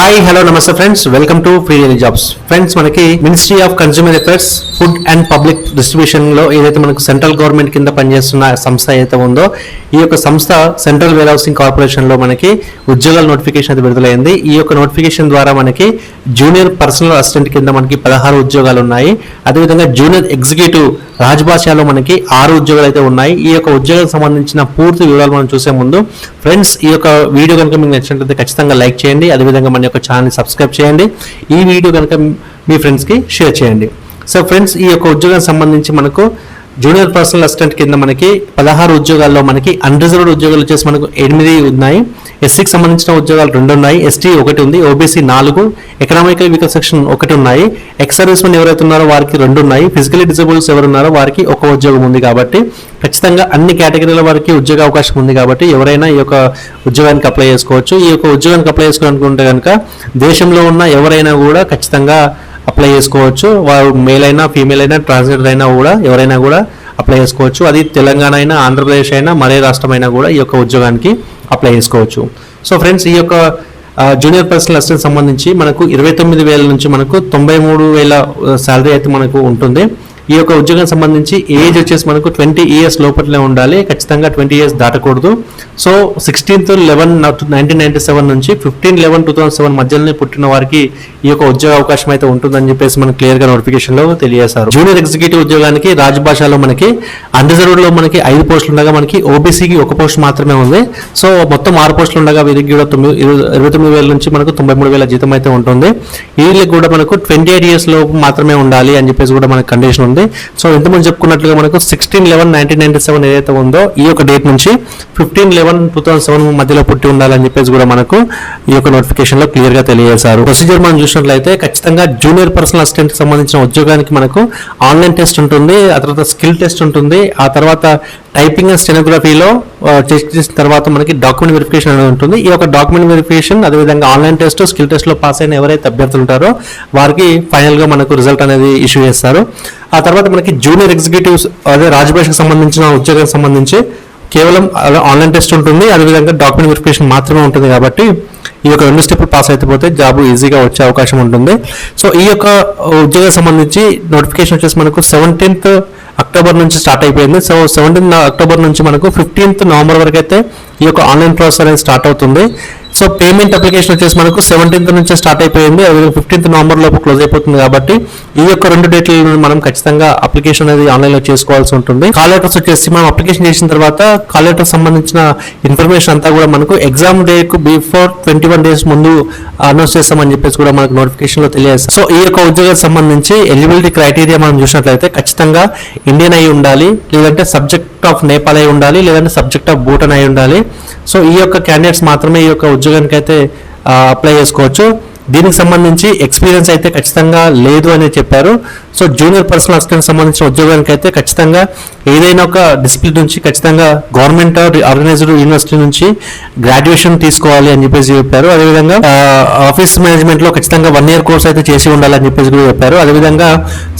Hi hello నమస్తే friends, welcome to free daily jobs. Friends, మనకి ministry of consumer affairs, food and public distribution లో ఏదైతే మనకు central government కింద పనిచేస్తున్న సంస్థ ఏదైతే ఉందో, ఈ యొక్క సంస్థ సెంట్రల్ వేర్ హౌసింగ్ కార్పొరేషన్ లో మనకి ఉద్యోగాల నోటిఫికేషన్ అయితే విడుదలైంది. ఈ యొక్క నోటిఫికేషన్ ద్వారా మనకి జూనియర్ పర్సనల్ అసిస్టెంట్ కింద మనకి 16 ఉద్యోగాలు ఉన్నాయి. అదేవిధంగా జూనియర్ ఎగ్జిక్యూటివ్ రాజ్భాషలో మనకి 6 ఉద్యోగాలు అయితే ఉన్నాయి. ఈ యొక్క ఉద్యోగాలకు సంబంధించిన పూర్తి వివరాలు మనం చూసే ముందు ఫ్రెండ్స్, ఈ యొక్క వీడియో కనుక మీకు నచ్చినట్లయితే ఖచ్చితంగా లైక్ చేయండి. అదేవిధంగా మన యొక్క ఛానల్ సబ్స్క్రైబ్ చేయండి. ఈ వీడియో కనుక మీ ఫ్రెండ్స్కి షేర్ చేయండి. సో ఫ్రెండ్స్, ఈ యొక్క ఉద్యోగానికి సంబంధించి మనకు జూనియర్ పర్సనల్ అసిస్టెంట్ కింద మనకి 16 ఉద్యోగాల్లో మనకి అన్రిజర్వ్డ్ ఉద్యోగాలు వచ్చేసి మనకు 8 ఉన్నాయి. ఎస్సీకి సంబంధించిన ఉద్యోగాలు 2 ఉన్నాయి. ఎస్టీ 1 ఉంది. ఓబీసీ 4, ఎకనామికల్ వీకర్ సెక్షన్ 1 ఉన్నాయి. ఎక్స్ సర్వీస్ మెన్ ఎవరైతే ఉన్నారో వారికి 2 ఉన్నాయి. ఫిజికలీ డిజబుల్స్ ఎవరున్నారో వారికి 1 ఉద్యోగం ఉంది. కాబట్టి ఖచ్చితంగా అన్ని కేటగిరీల వారికి ఉద్యోగ అవకాశం ఉంది. కాబట్టి ఎవరైనా ఈ యొక్క ఉద్యోగానికి అప్లై చేసుకోవచ్చు. ఈ యొక్క ఉద్యోగానికి అప్లై చేసుకోవాలనుకుంటే కనుక దేశంలో ఉన్న ఎవరైనా కూడా ఖచ్చితంగా అప్లై చేసుకోవచ్చు. వారు మేల్ అయినా ఫీమేల్ అయినా ట్రాన్స్జెండర్ అయినా కూడా ఎవరైనా కూడా అప్లై చేసుకోవచ్చు. అది తెలంగాణ అయినా ఆంధ్రప్రదేశ్ అయినా మరే రాష్ట్రం అయినా కూడా ఈ యొక్క ఉద్యోగానికి అప్లై చేసుకోవచ్చు. సో ఫ్రెండ్స్, ఈ యొక్క జూనియర్ పర్సనల్ అసిస్టెంట్ సంబంధించి మనకు 29,000 నుంచి మనకు 93,000 శాలరీ అయితే మనకు ఉంటుంది. ఈ యొక్క ఉద్యోగం సంబంధించి ఏజ్ వచ్చేసి మనకు 20 ఇయర్స్ లోపలనే ఉండాలి. ఖచ్చితంగా 20 ఇయర్స్ దాటకూడదు. సో 16/11/1997 నుంచి 15/11/2007 మధ్యలోనే పుట్టిన వారికి ఈ యొక్క ఉద్యోగ అవకాశం అయితే ఉంటుందని చెప్పేసి మనకు క్లియర్ గా నోటిఫికేషన్ లో తెలియజేశారు. జూనియర్ ఎగ్జిక్యూటివ్ ఉద్యోగానికి రాజ్భాషలో మనకి అన్రిజర్వ్డ్ లో మనకి 5 పోస్టులు ఉండగా మనకి ఓబీసీకి 1 పోస్ట్ మాత్రమే ఉంది. సో మొత్తం 6 పోస్టులు ఉండగా వీరికి కూడా 29,000 నుంచి మనకు 93,000 జీతం అయితే ఉంటుంది. వీళ్ళకి కూడా మనకు 28 ఇయర్స్ లో మాత్రమే ఉండాలి అని చెప్పేసి కూడా మనకు కండిషన్ ఉంది. సో ఇంతకుముందు చెప్పుకున్నట్లుగా మనకు 16/11/1997 ఏదైతే ఉందో ఈ యొక్క డేట్ నుంచి 15/11/2007 మధ్యలో పుట్టి ఉండాలని చెప్పేసి కూడా మనకు ఈ యొక్క నోటిఫికేషన్ లో క్లియర్ గా తెలియజేశారు. ప్రొసీజర్ మనం చూసినట్లయితే ఖచ్చితంగా జూనియర్ పర్సనల్ అసిస్టెంట్ కి సంబంధించిన ఉద్యోగానికి మనకు ఆన్లైన్ టెస్ట్ ఉంటుంది. ఆ తర్వాత స్కిల్ టెస్ట్ ఉంటుంది. ఆ తర్వాత టైపింగ్ అండ్ స్టెనోగ్రఫీలో టెస్ట్ చేసిన తర్వాత మనకి డాక్యుమెంట్ వెరిఫికేషన్ అనేది ఉంటుంది. ఈ యొక్క డాక్యుమెంట్ వెరిఫికేషన్ అదేవిధంగా ఆన్లైన్ టెస్ట్, స్కిల్ టెస్ట్ లో పాస్ అయిన ఎవరైతే అభ్యర్థులు ఉంటారో వారికి ఫైనల్ గా మనకు రిజల్ట్ అనేది ఇష్యూ చేస్తారు. ఆ తర్వాత మనకి జూనియర్ ఎగ్జిక్యూటివ్స్ అదే రాజ్భాషకు సంబంధించిన ఉద్యోగానికి సంబంధించి కేవలం ఆన్లైన్ టెస్ట్ ఉంటుంది. అదేవిధంగా డాక్యుమెంట్ వెరిఫికేషన్ మాత్రమే ఉంటుంది. కాబట్టి ఈ యొక్క 2 స్టెప్లు పాస్ అయిపోతే జాబ్ ఈజీగా వచ్చే అవకాశం ఉంటుంది. సో ఈ యొక్క ఉద్యోగం సంబంధించి నోటిఫికేషన్ వచ్చేసి మనకు 17th అక్టోబర్ నుంచి స్టార్ట్ అయిపోయింది. సో 17th అక్టోబర్ నుంచి మనకు 15th నవంబర్ వరకు అయితే ఈ యొక్క ఆన్లైన్ ప్రాసెస్ అనేది స్టార్ట్ అవుతుంది. సో పేమెంట్ అప్లికేషన్ వచ్చేసి మనకు 17th నుంచి స్టార్ట్ అయిపోయింది. అదే 15th నవంబర్ లోపు క్లోజ్ అయిపోతుంది. కాబట్టి ఈ యొక్క 2 డేట్లను మనం ఖచ్చితంగా అప్లికేషన్ అనేది ఆన్లైన్ లో చేసుకోవాల్సి ఉంటుంది. కాల్ లెటర్స్ వచ్చేసి మనం అప్లికేషన్ చేసిన తర్వాత కాల్ లెటర్ సంబంధించిన ఇన్ఫర్మేషన్ అంతా కూడా మనకు ఎగ్జామ్ డే కు బిఫోర్ 21 డేస్ ముందు అనౌన్స్ చేస్తామని చెప్పేసి కూడా మనకు నోటిఫికేషన్ లో తెలియజేస్తాం. సో ఈ యొక్క ఉద్యోగానికి సంబంధించి ఎలిజిబిలిటీ క్రైటీరియా మనం చూసినట్లయితే ఖచ్చితంగా ఇండియన్ అయి ఉండాలి, లేదంటే సబ్జెక్ట్ ఆఫ్ నేపాల్ అయి ఉండాలి, లేదంటే సబ్జెక్ట్ ఆఫ్ భూటాన్ అయి ఉండాలి. సో ఈ యొక్క క్యాండిడేట్స్ మాత్రమే ఈ యొక్క ఉద్యోగానికి అయితే అప్లై చేసుకోవచ్చు. దీనికి సంబంధించి ఎక్స్పీరియన్స్ అయితే ఖచ్చితంగా లేదు అని చెప్పారు. సో జూనియర్ పర్సనల్ అసిస్టెంట్ సంబంధించిన ఉద్యోగానికి అయితే ఖచ్చితంగా ఏదైనా ఒక డిసిప్లిన్ నుంచి ఖచ్చితంగా గవర్నమెంట్ ఆర్గనైజ్డ్ యూనివర్సిటీ నుంచి గ్రాడ్యుయేషన్ తీసుకోవాలి అని చెప్పేసి చెప్పారు. అదేవిధంగా ఆఫీస్ మేనేజ్మెంట్ లో ఖచ్చితంగా 1 year కోర్స్ అయితే చేసి ఉండాలని చెప్పేసి కూడా చెప్పారు. అదేవిధంగా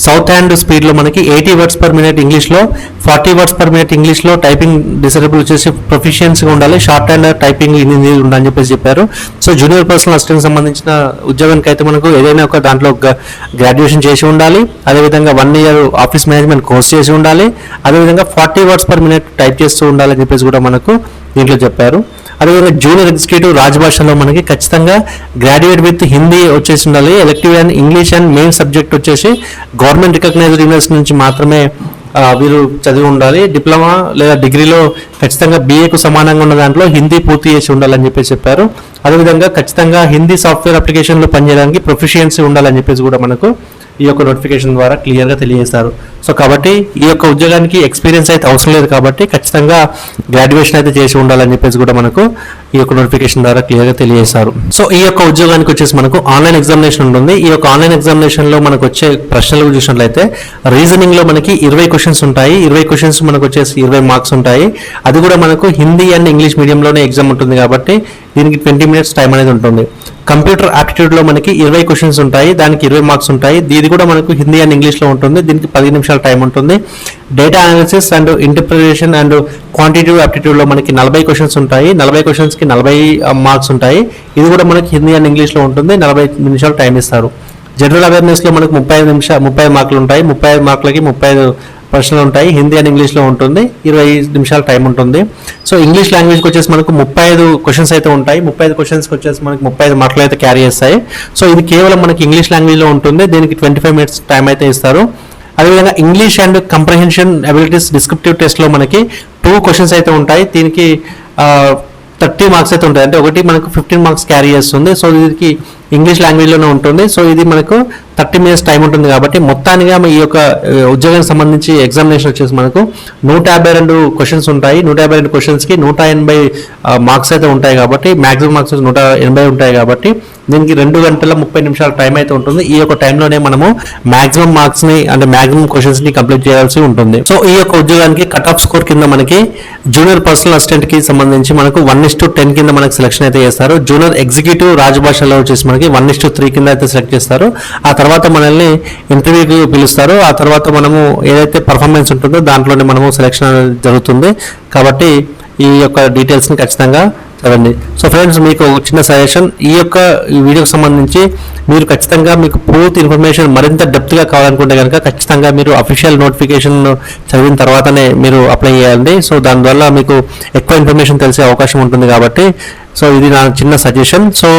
సౌత్ హ్యాండ్ స్పీడ్ లో మనకి 80 words per minute ఇంగ్లీష్ లో, 40 words per minute ఇంగ్లీష్ లో, టైపింగ్ డిసేబుల్ వచ్చేసి ప్రొఫిషియన్సీగా ఉండాలి, షార్ట్ హ్యాండ్ టైపింగ్ హిందీ ఉండాలని చెప్పేసి చెప్పారు. సో జూనియర్ పర్సనల్ అసిస్టెంట్ సంబంధించిన ఉద్యోగానికి అయితే మనకు ఏదైనా ఒక దాంట్లో గ్రాడ్యుయేషన్ చేసి ఉండాలి. అదేవిధంగా 1 year ఆఫీస్ మేనేజ్మెంట్ కోర్స్ చేసి ఉండాలి. అదేవిధంగా 40 words per minute టైప్ చేస్తూ ఉండాలని చెప్పేసి కూడా మనకు దీంట్లో చెప్పారు. అదేవిధంగా జూనియర్ ఎగ్జిక్యూటివ్ రాజ్భాషలో మనకి ఖచ్చితంగా గ్రాడ్యుయేట్ విత్ హిందీ వచ్చేసి ఉండాలి. Elective and English and main subject వచ్చేసి గవర్నమెంట్ రికగ్నైజ్డ్ యూనివర్సిటీ నుంచి మాత్రమే వీరు చదివి ఉండాలి. డిప్లొమా లేదా డిగ్రీలో ఖచ్చితంగా BA కు సమానంగా ఉన్న దాంట్లో హిందీ పూర్తి చేసి ఉండాలని చెప్పేసి చెప్పారు. అదేవిధంగా ఖచ్చితంగా హిందీ సాఫ్ట్వేర్ అప్లికేషన్లో పనిచేయడానికి ప్రొఫిషియన్సీ ఉండాలని చెప్పేసి కూడా మనకు ఈ యొక్క నోటిఫికేషన్ ద్వారా క్లియర్ గా తెలియజేస్తారు. సో కాబట్టి ఈ యొక్క ఉద్యోగానికి ఎక్స్పీరియన్స్ అయితే అవసరం లేదు. కాబట్టి ఖచ్చితంగా గ్రాడ్యుయేషన్ అయితే చేసి ఉండాలని చెప్పేసి కూడా మనకు ఈ యొక్క నోటిఫికేషన్ ద్వారా క్లియర్ గా తెలియజేస్తారు. సో ఈ యొక్క ఉద్యోగానికి వచ్చేసి మనకు ఆన్లైన్ ఎగ్జామినేషన్ ఉంటుంది. ఈ యొక్క ఆన్లైన్ ఎగ్జామినేషన్ లో మనకు వచ్చే ప్రశ్నలు చూసినట్లయితే రీజనింగ్ లో మనకి 20 క్వశ్చన్స్ ఉంటాయి. 20 క్వశ్చన్స్ మనకు వచ్చేసి 20 మార్క్స్ ఉంటాయి. అది కూడా మనకు హిందీ అండ్ ఇంగ్లీష్ మీడియంలోనే ఎగ్జామ్ ఉంటుంది. కాబట్టి దీనికి 20 మినిట్స్ టైం అనేది ఉంటుంది. కంప్యూటర్ ఆప్టిట్యూడ్లో మనకి 20 క్వశ్చన్స్ ఉంటాయి, దానికి 20 మార్క్స్ ఉంటాయి. ఇది కూడా మనకు హిందీ అండ్ ఇంగ్లీష్లో ఉంటుంది, దీనికి 10 నిమిషాల టైం ఉంటుంది. Data analysis and interpretation and quantitative ఆప్టిట్యూడ్లో మనకి 40 క్వశ్చన్స్ ఉంటాయి, 40 క్వశ్చన్స్కి 40 మార్క్స్ ఉంటాయి. ఇది కూడా మనకి హిందీ అండ్ ఇంగ్లీష్లో ఉంటుంది, 40 నిమిషాలు టైం ఇస్తారు. జనరల్ అవేర్నెస్లో మనకు 30 మార్కులు ఉంటాయి, 35 మార్కులకి 35 ప్రశ్నలు ఉంటాయి. హిందీ అండ్ ఇంగ్లీష్లో ఉంటుంది, 20 నిమిషాల టైం ఉంటుంది. సో ఇంగ్లీష్ లాంగ్వేజ్కి వచ్చేసి మనకు 35 క్వశ్చన్స్ అయితే ఉంటాయి, 35 క్వశ్చన్స్కి వచ్చేసి మనకి 35 మార్కులు అయితే క్యారీ చేస్తాయి. సో ఇది కేవలం మనకి ఇంగ్లీష్ లాంగ్వేజ్లో ఉంటుంది, దీనికి 25 మినిట్స్ టైం అయితే ఇస్తారు. అదేవిధంగా English and comprehension abilities descriptive టెస్ట్లో మనకి 2 క్వశ్చన్స్ అయితే ఉంటాయి, దీనికి 30 మార్క్స్ అయితే ఉంటాయి, అంటే ఒకటి మనకు 15 మార్క్స్ క్యారీ చేస్తుంది. సో దీనికి ఇంగ్లీష్ లాంగ్వేజ్లోనే ఉంటుంది. సో ఇది మనకు 30 మినిట్స్ టైం ఉంటుంది కాబట్టి మొత్తానిగా ఈ యొక్క ఉద్యోగానికి సంబంధించి ఎగ్జామినేషన్ వచ్చేసి మనకు 152 క్వశ్చన్స్ ఉంటాయి, 152 క్వశ్చన్స్కి 180 మార్క్స్ అయితే ఉంటాయి కాబట్టి మ్యాక్సిమం మార్క్స్ 180 ఉంటాయి కాబట్టి దీనికి 2 గంటల 30 నిమిషాల టైం అయితే ఉంటుంది. ఈ యొక్క టైంలోనే మనము మాక్సిమం మార్క్స్ ని అంటే మాక్సిమం క్వశ్చన్స్ ని కంప్లీట్ చేయాల్సి ఉంటుంది. సో ఈ యొక్క ఉద్యోగానికి కట్ ఆఫ్ స్కోర్ కింద మనకి జూనియర్ పర్సనల్ అసిస్టెంట్ కి సంబంధించి మనకు 1:10 కింద మనకి సెలక్షన్ అయితే చేస్తారు. జూనియర్ ఎగ్జిక్యూటివ్ రాజభాషలో వచ్చేసి మనకి 1:3 కింద అయితే సెలెక్ట్ చేస్తారు. ఆ తర్వాత మనల్ని ఇంటర్వ్యూకి పిలుస్తారు. ఆ తర్వాత మనము ఏదైతే పర్ఫార్మెన్స్ ఉంటుందో దాంట్లోనే మనము సెలెక్షన్ అనేది జరుగుతుంది. కాబట్టి ఈ యొక్క డీటెయిల్స్ని ఖచ్చితంగా చదవండి. సో ఫ్రెండ్స్, మీకు చిన్న సజెషన్, ఈ వీడియోకి సంబంధించి మీరు ఖచ్చితంగా మీకు పూర్తి ఇన్ఫర్మేషన్ మరింత డెప్త్గా కావాలనుకుంటే కనుక ఖచ్చితంగా మీరు అఫీషియల్ నోటిఫికేషన్ చదివిన తర్వాతనే మీరు అప్లై చేయాలి. సో దానివల్ల మీకు ఎక్కువ ఇన్ఫర్మేషన్ తెలిసే అవకాశం ఉంటుంది కాబట్టి సో ఇది నా చిన్న సజెషన్. సో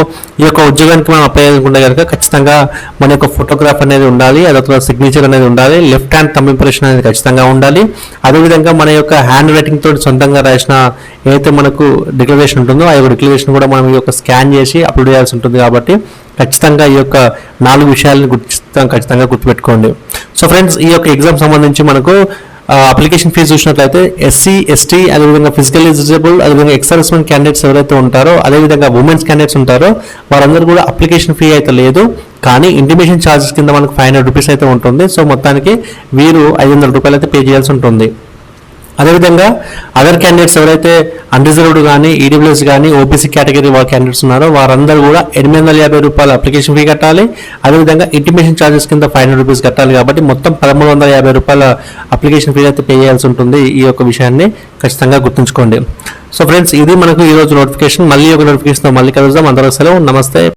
ఈ యొక్క ఉద్యోగానికి మనం అప్లై చేసుకుంటే కనుక ఖచ్చితంగా మన యొక్క ఫోటోగ్రాఫ్ అనేది ఉండాలి, అదొక సిగ్నేచర్ అనేది ఉండాలి, లెఫ్ట్ హ్యాండ్ థంబ్ ఇంప్రెషన్ అనేది ఖచ్చితంగా ఉండాలి. అదేవిధంగా మన యొక్క హ్యాండ్ రైటింగ్ తోటి సొంతంగా రాసిన ఏదైతే మనకు డిక్లరేషన్ ఉంటుందో ఆ యొక్క డిక్లరేషన్ కూడా మనం ఈ యొక్క స్కాన్ చేసి అప్లోడ్ చేయాల్సి ఉంటుంది. కాబట్టి ఖచ్చితంగా ఈ యొక్క 4 విషయాలను ఖచ్చితంగా గుర్తుపెట్టుకోండి. సో ఫ్రెండ్స్, ఈ యొక్క ఎగ్జామ్ సంబంధించి మనకు అప్లికేషన్ ఫీజు చూసినట్లయితే ఎస్సీ, ఎస్టీ, అదేవిధంగా ఫిజికల్లీ డిజేబుల్, అదేవిధంగా ఎక్స్ సర్వీస్మెన్ క్యాండిడేట్స్ ఎవరైతే ఉంటారో, అదేవిధంగా ఉమెన్స్ క్యాండిడేట్స్ ఉంటారో వారందరూ కూడా అప్లికేషన్ ఫీ అయితే లేదు, కానీ ఇంటిమేషన్ ఛార్జెస్ కింద మనకు 500 రూపీస్ అయితే ఉంటుంది. సో మొత్తానికి వీరు 500 రూపాయలు అయితే పే చేయాల్సి ఉంటుంది. అదేవిధంగా అదర్ క్యాండిడేట్స్ ఎవరైతే అన్రిజర్వ్డ్ కానీ, ఈడబ్ల్యూఎస్ కానీ, ఓబీసీ కేటగిరీ క్యాండిడేట్స్ ఉన్నారో వారందరూ కూడా 850 రూపాయల అప్లికేషన్ ఫీ కట్టాలి. అదేవిధంగా ఇంటిమేషన్ ఛార్జెస్ కింద 500 రూపీస్ కట్టాలి. కాబట్టి మొత్తం 1350 రూపాయల అప్లికేషన్ ఫీ అయితే పే చేయాల్సి ఉంటుంది. ఈ యొక్క విషయాన్ని ఖచ్చితంగా గుర్తుంచుకోండి. సో ఫ్రెండ్స్, ఇది మనకు ఈ రోజు నోటిఫికేషన్. మళ్ళీ ఒక నోటిఫికేషన్ మళ్ళీ కలుద్దాం. అందరూ సెలవు, నమస్తే.